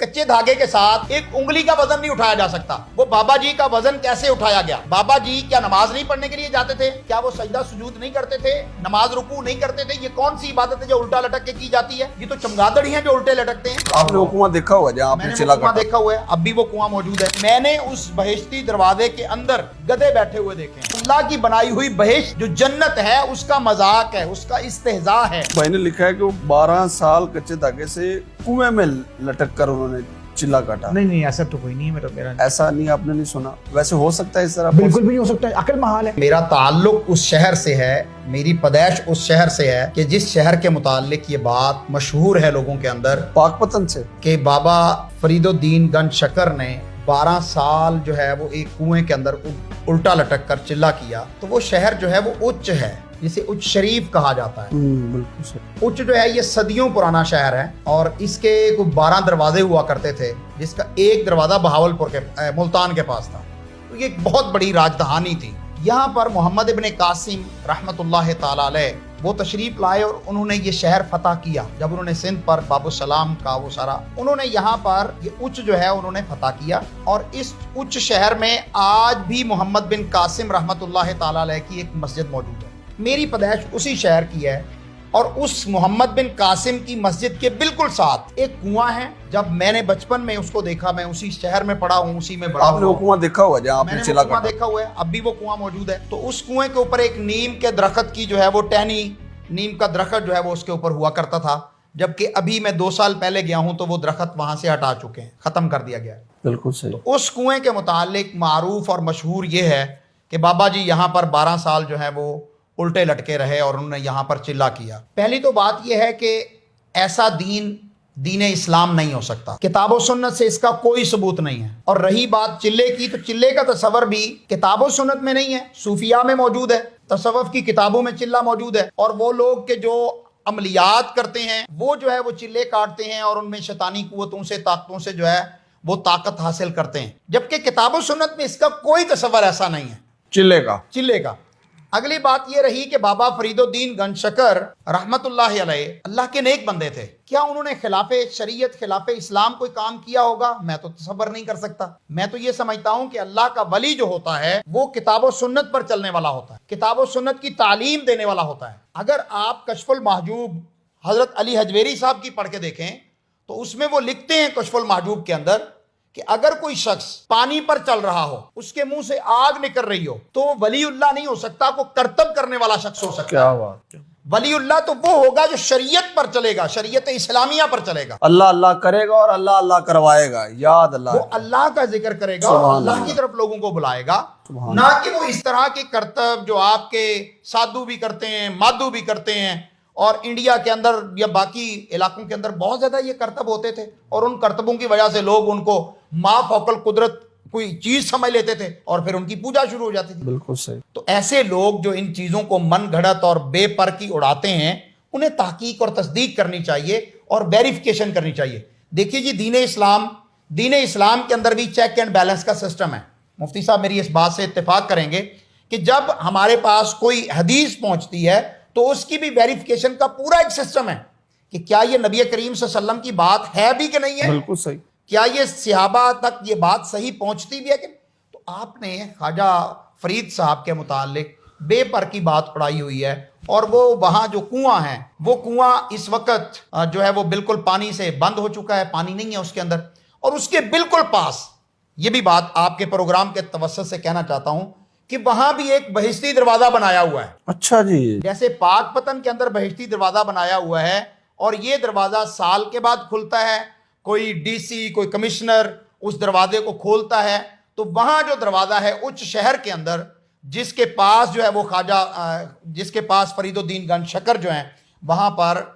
कच्चे धागे के साथ एक उंगली का वजन नहीं उठाया जा सकता। वो बाबा जी का वजन कैसे उठाया गया? बाबा जी क्या नमाज नहीं पढ़ने के लिए जाते थे? क्या वो सजदा सुजूद नहीं करते थे? नमाज रुकू नहीं करते थे? ये कौन सी इबादत है जो उल्टा लटक के की जाती है? ये तो चमगादड़ ही है जो उल्टे लटकते हैं। आपने वो कुआं देखा हुआ जहाँ आपने चिल्ला काटा? देखा हुआ है, अब भी वो कुआं मौजूद है। मैंने उस बहिश्ती दरवाजे के अंदर गधे बैठे हुए देखे हैं। अल्लाह की बनाई हुई बहिश्त जो जन्नत है उसका मजाक है, उसका इस्तेहजा है। भाई ने लिखा है कि वो 12 साल कच्चे धागे से कुएं में लटक कर उन्होंने चिल्ला काटा। नहीं ऐसा तो कोई नहीं है मेरा ऐसा नहीं, आपने नहीं सुना? वैसे हो सकता है इस तरह? बिल्कुल भी नहीं हो सकता, अकल महाल है। मेरा ताल्लुक उस शहर से है, मेरी पैदाइश उस शहर से है कि जिस शहर के मुतालिक ये बात मशहूर है लोगों के अंदर, पाकपतन से, कि बाबा फरीदुद्दीन गंज शकर ने 12 साल जो है वो एक कुएं के अंदर उल्टा लटक कर चिल्ला किया। तो वो शहर जो है वो उच्च है, जिसे उच्च शरीफ कहा जाता है। बिल्कुल सही। उच्च जो है ये सदियों पुराना शहर है और इसके कुछ 12 दरवाजे हुआ करते थे, जिसका एक दरवाजा बहावलपुर के मुल्तान के पास था। तो ये एक बहुत बड़ी राजधानी थी। यहाँ पर मोहम्मद इब्न कासिम रहमतुल्लाह ताला अलैह वो तशरीफ लाए और उन्होंने ये शहर फतह किया। जब उन्होंने सिंध पर बाबू सलाम का वो सारा, उन्होंने यहाँ पर ये उच्च जो है उन्होंने फतह किया। और इस उच्च शहर में आज भी मोहम्मद बिन कासिम रहमतुल्लाह ताला अलैह की एक मस्जिद मौजूद है। मेरी पैदाइश उसी शहर की है और उस मोहम्मद बिन कासिम की मस्जिद के बिल्कुल साथ एक कुआं है। जब मैंने बचपन में उसको देखा, मैं उसी शहर में पढ़ा हूँ, उसी में बड़ा आपने वो कुआं देखा हुआ जहाँ आपने चिल्ला काटा? देखा हुआ है, अब भी वो कुआं मौजूद है। तो उस कुएं के ऊपर एक नीम के दरख्त की जो है वो टहनी, नीम का दरख्त जो है वो उसके ऊपर हुआ करता था। जबकि अभी मैं 2 साल पहले गया हूँ तो वो दरख्त वहां से हटा चुके हैं, खत्म कर दिया गया है। बिल्कुल सही। तो उस कुएं के मुतालिक मारूफ और मशहूर ये है कि बाबा जी यहाँ पर 12 साल जो है वो उल्टे लटके रहे और उन्होंने यहाँ पर चिल्ला किया। पहली तो बात यह है कि ऐसा दीन इस्लाम नहीं हो सकता, किताब और सुन्नत से इसका कोई सबूत नहीं है। और रही बात चिल्ले की, तो चिल्ले का तस्वर भी किताब और सुन्नत में नहीं है, सूफिया में मौजूद है, तसव्वुफ की किताबों में चिल्ला मौजूद है। और वो लोग के जो अमलियात करते हैं वो जो है वो चिल्ले काटते हैं और उनमें शैतानी कुव्वतों से, ताकतों से जो है वो ताकत हासिल करते हैं। जबकि किताब और सुन्नत में इसका कोई तस्वर ऐसा नहीं है चिल्ले का। अगली बात ये रही कि बाबा फरीदुद्दीन गंज शकर रहमतुल्लाह अलैह अल्लाह के नेक बंदे थे। क्या उन्होंने खिलाफे शरीयत, खिलाफे इस्लाम कोई काम किया होगा? मैं तो तसव्वुर नहीं कर सकता। मैं तो ये समझता हूँ कि अल्लाह का वली जो होता है वो किताब और सुन्नत पर चलने वाला होता है, किताब और सुन्नत की तालीम देने वाला होता है। अगर आप कशफुल महजूब हजरत अली हजवेरी साहब की पढ़ के देखें तो उसमें वो लिखते हैं कशफुल महजूब के अंदर कि अगर कोई शख्स पानी पर चल रहा हो, उसके मुंह से आग निकल रही हो, तो वलीउल्लाह नहीं हो सकता, वो करतब करने वाला शख्स हो सकता। क्या बात। वलीउल्लाह तो वो होगा जो शरीयत पर चलेगा, शरीयत इस्लामिया पर चलेगा, अल्लाह अल्लाह करेगा और अल्लाह अल्लाह करवाएगा। याद अल्लाह, वो अल्लाह का जिक्र करेगा और अल्लाह की तरफ लोगों को बुलाएगा, ना कि वो इस तरह के करतब जो आपके साधु भी करते हैं, माधु भी करते हैं। और इंडिया के अंदर या बाकी इलाकों के अंदर बहुत ज्यादा ये करतब होते थे और उन करतबों की वजह से लोग उनको मा फौकल कुदरत कोई चीज समझ लेते थे और फिर उनकी पूजा शुरू हो जाती थी। बिल्कुल सही। तो ऐसे लोग जो इन चीजों को मन घड़त और बेपर की उड़ाते हैं, उन्हें तहकीक और तस्दीक करनी चाहिए और वेरिफिकेशन करनी चाहिए। देखिए जी, दीन इस्लाम के अंदर भी चेक एंड बैलेंस का सिस्टम है। मुफ्ती साहब मेरी इस बात से इत्तेफाक करेंगे कि जब हमारे पास कोई हदीस पहुंचती है तो उसकी भी वेरिफिकेशन का पूरा एक सिस्टम है कि क्या ये नबी करीम सल्लल्लाहु अलैहि वसल्लम की बात है भी कि नहीं है। बिल्कुल सही। क्या ये सहाबा तक ये बात सही पहुंचती भी है कि? तो आपने ख्वाजा फरीद साहब के मुतालिक बेपर की बात उड़ाई हुई है और वो वहाँ जो कुआं है, वो कुआं इस वक्त जो है वो बिल्कुल पानी से बंद हो चुका है, पानी नहीं है उसके अंदर। और उसके बिल्कुल पास, ये भी बात आपके प्रोग्राम के तवस्सुत से कहना चाहता हूँ कि वहां भी एक बहिश्ती दरवाजा बनाया हुआ है। अच्छा जी। जैसे पाकपतन के अंदर बहिश्ती दरवाजा बनाया हुआ है और ये दरवाजा साल के बाद खुलता है। कोई डीसी, कोई कमिश्नर उस दरवाजे को खोलता है। तो वहां जो दरवाजा है उच्च शहर के अंदर, जिसके पास जो है वो जिसके पास फरीदुद्दीन गंज शकर जो है वहां पर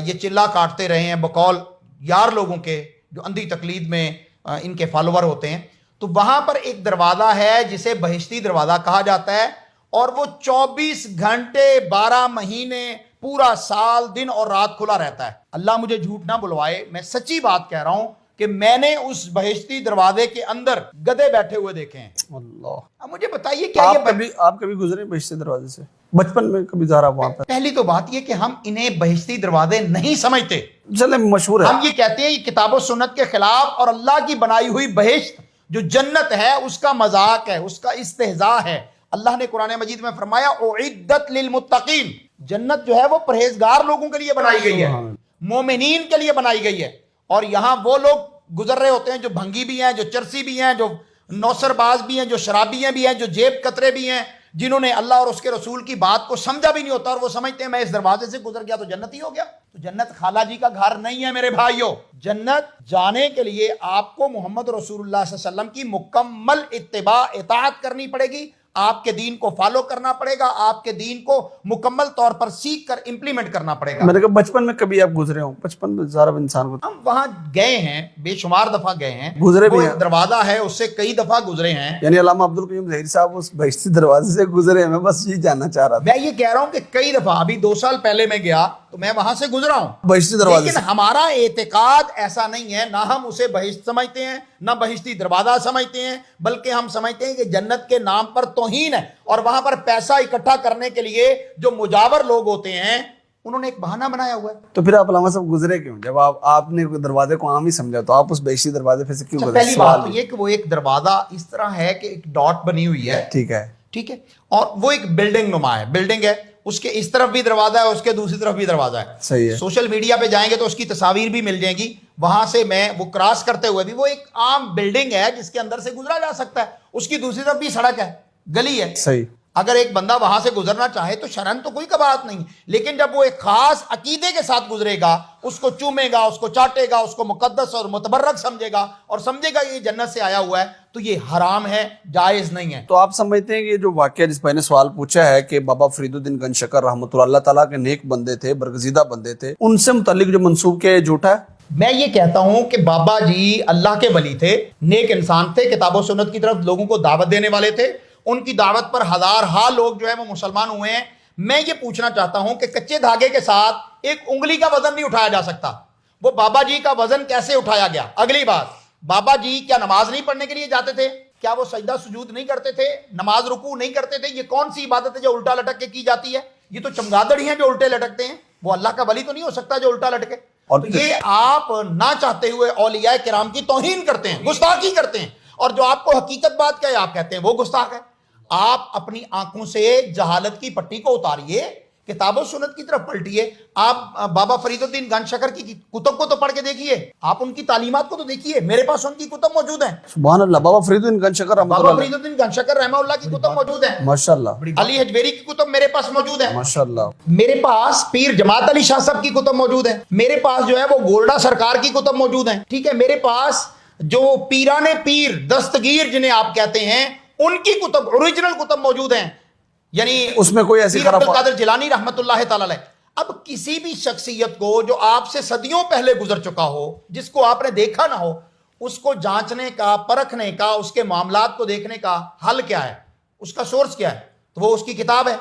ये चिल्ला काटते रहे हैं बकौल यार लोगों के जो अंधी तकलीद में इनके फॉलोवर होते हैं। तो वहां पर एक दरवाजा है जिसे बहिश्ती दरवाजा कहा जाता है और वो 24 घंटे 12 महीने पूरा साल दिन और रात खुला रहता है। अल्लाह मुझे झूठ ना बुलवाए, मैं सच्ची बात कह रहा हूं। کہ میں نے اس بہشتی دروازے کے اندر گدھے بیٹھے ہوئے دیکھے ہیں. اللہ. اب مجھے بتائیے کیا یہ آپ کبھی گزرے بہشتی دروازے سے؟ بچپن میں کبھی جا رہا وہاں پہ؟ پہلی تو بات یہ کہ ہم انہیں بہشتی دروازے نہیں سمجھتے. چلے مشہور ہے. ہم یہ کہتے ہیں یہ کتاب و سنت کے خلاف اور اللہ کی بنائی ہوئی بہشت جو جنت ہے اس کا مذاق ہے, اس کا استہزاء ہے. اللہ نے قرآن مجید میں فرمایا اعدت للمتقین, جنت جو ہے وہ پرہیزگار لوگوں کے لیے بنائی گئی ہے, مومنین کے لیے بنائی گئی ہے. اور یہاں وہ لوگ گزر رہے ہوتے ہیں جو بھنگی بھی ہیں, جو چرسی بھی ہیں, جو نوسر باز بھی ہیں, جو شرابی بھی ہیں, جو جیب کترے بھی ہیں, جنہوں نے اللہ اور اس کے رسول کی بات کو سمجھا بھی نہیں ہوتا اور وہ سمجھتے ہیں میں اس دروازے سے گزر گیا تو جنت ہی ہو گیا. تو جنت خالہ جی کا گھر نہیں ہے میرے بھائیوں. جنت جانے کے لیے آپ کو محمد رسول اللہ صلی اللہ علیہ وسلم کی مکمل اتباع اطاعت کرنی پڑے گی, آپ کے دین کو فالو کرنا پڑے گا, آپ کے دین کو مکمل طور پر سیکھ کر امپلیمنٹ کرنا پڑے گا. میں نے کہا بچپن میں کبھی آپ گزرے ہوں؟ بچپن میں زیادہ انسان کو ہم وہاں گئے ہیں, بے شمار دفعہ گئے ہیں, گزرے بھی وہ ہیں. ایک دروازہ ہے اس سے کئی دفعہ گزرے ہیں. یعنی علامہ عبدالقیوم ظہیری صاحب اس بہشتی دروازے سے گزرے ہیں, میں بس یہ جاننا چاہ رہا تھا. میں یہ کہہ رہا ہوں کہ کئی دفعہ, ابھی 2 سال پہلے میں گیا تو میں وہاں سے گزرا ہوں بہشتی دروازے لیکن سے. ہمارا اعتقاد ایسا نہیں ہے, نہ ہم اسے بہشت سمجھتے ہیں نہ بہشتی دروازہ سمجھتے ہیں, بلکہ ہم سمجھتے ہیں کہ جنت کے نام پر توہین ہے. اور وہاں پر پیسہ اکٹھا کرنے کے لیے جو مجاور لوگ ہوتے ہیں انہوں نے ایک بہانہ بنایا ہوا ہے. تو پھر آپ علامہ صاحب گزرے کیوں؟ جب آپ نے دروازے کو عام ہی سمجھا تو آپ اس بہشتی دروازے پہ سے کیوں گزرے؟ پہلی بات تو یہ کہ وہ ایک دروازہ اس طرح ہے کہ ایک ڈاٹ بنی ہوئی ہے, ٹھیک ہے, ٹھیک ہے, اور وہ ایک بلڈنگ نما ہے, بلڈنگ ہے, اس کے اس طرف بھی دروازہ ہے, اس کے دوسری طرف بھی دروازہ ہے. صحیح ہے. سوشل میڈیا پہ جائیں گے تو اس کی تصاویر بھی مل جائیں گی, وہاں سے میں وہ کراس کرتے ہوئے بھی وہ ایک عام بلڈنگ ہے جس کے اندر سے گزرا جا سکتا ہے, اس کی دوسری طرف بھی سڑک ہے, گلی ہے. صحیح. اگر ایک بندہ وہاں سے گزرنا چاہے تو شرعن تو کوئی کباہت نہیں, لیکن جب وہ ایک خاص عقیدے کے ساتھ گزرے گا, اس کو چومے گا, اس کو چاٹے گا, اس کو مقدس اور متبرک سمجھے گا اور سمجھے گا کہ یہ جنت سے آیا ہوا ہے, تو یہ حرام ہے, جائز نہیں ہے. تو آپ سمجھتے ہیں کہ یہ جو واقعہ جس پہ نے سوال پوچھا ہے کہ بابا فرید الدین گنج شکر رحمۃ اللہ تعالیٰ کے نیک بندے تھے, برگزیدہ بندے تھے, ان سے متعلق جو منسوب کیا ہے جھوٹا ہے؟ میں یہ کہتا ہوں کہ بابا جی اللہ کے ولی تھے, نیک انسان تھے, کتاب و سنت کی طرف لوگوں کو دعوت دینے والے تھے, ان کی دعوت پر ہزارہا لوگ جو ہے وہ مسلمان ہوئے ہیں. میں یہ پوچھنا چاہتا ہوں کہ کچے دھاگے کے ساتھ ایک انگلی کا وزن نہیں اٹھایا جا سکتا, وہ بابا جی کا وزن کیسے اٹھایا گیا؟ اگلی بات, بابا جی کیا نماز نہیں پڑھنے کے لیے جاتے تھے؟ کیا وہ سجدہ سجود نہیں کرتے تھے؟ نماز رکوع نہیں کرتے تھے؟ یہ کون سی عبادت ہے جو الٹا لٹک کے کی جاتی ہے؟ یہ تو چمگادڑ ہی ہیں جو الٹے لٹکتے ہیں, وہ اللہ کا ولی تو نہیں ہو سکتا جو الٹا لٹکے. اور یہ آپ نہ چاہتے ہوئے اولیاء کرام کی توہین کرتے ہیں, گستاخی کرتے ہیں, اور جو آپ کو حقیقت بات کیا ہے آپ کہتے ہیں وہ گستاخ ہے. آپ اپنی آنکھوں سے جہالت کی پٹی کو اتاریے, کتاب و سنت کی طرف پلٹیے. آپ بابا فرید الدین گنج شکر کی کتب کو تو پڑھ کے دیکھیے, آپ ان کی تعلیمات کو تو دیکھیے, میرے پاس ان کی کتب موجود ہیں. سبحان اللہ. بابا فرید الدین گنج شکر رحمۃ بابا اللہ فرید الدین گنج شکر رحمہ اللہ کی کتب موجود ہیں, ماشاء اللہ. علی حجویری کی کتب میرے پاس موجود ہے, ماشاء اللہ. میرے پاس پیر جماعت علی شاہ صاحب کی کتب موجود ہے, میرے پاس جو ہے وہ گولڈا سرکار کی کتب موجود ہیں, ٹھیک ہے, میرے پاس جو پیران پیر دستگیر جنہیں آپ کہتے ہیں ان کی کتب اوریجنل کتب موجود ہیں, یعنی اس میں کوئی ایسی پیر عبد القادر جیلانی رحمت اللہ تعالی علیہ. اب کسی بھی شخصیت کو جو آپ سے صدیوں پہلے گزر چکا ہو, جس کو آپ نے دیکھا نہ ہو, اس کو جانچنے کا, پرکھنے کا, اس کے معاملات کو دیکھنے کا حل کیا ہے, اس کا سورس کیا ہے؟ تو وہ اس کی کتاب ہے,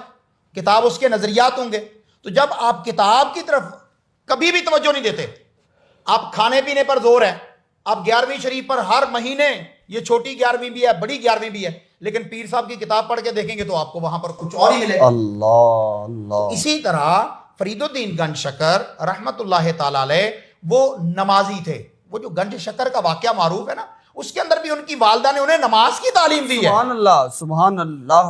کتاب اس کے نظریات ہوں گے. تو جب آپ کتاب کی طرف کبھی بھی توجہ نہیں دیتے, آپ کھانے پینے پر زور ہے, آپ 11ویں شریف پر ہر مہینے, یہ چھوٹی 11ویں بھی ہے, بڑی 11ویں بھی ہے, لیکن پیر صاحب کی کتاب پڑھ کے دیکھیں گے تو آپ کو وہاں پر کچھ اور ہی ملے. اللہ اللہ. اسی طرح فرید الدین گنج شکر رحمت اللہ تعالی علیہ وہ نمازی تھے. وہ جو گنج شکر کا واقعہ معروف ہے نا, اس کے اندر بھی ان کی والدہ نے انہیں نماز کی تعلیم دی ہے. سبحان اللہ, سبحان اللہ.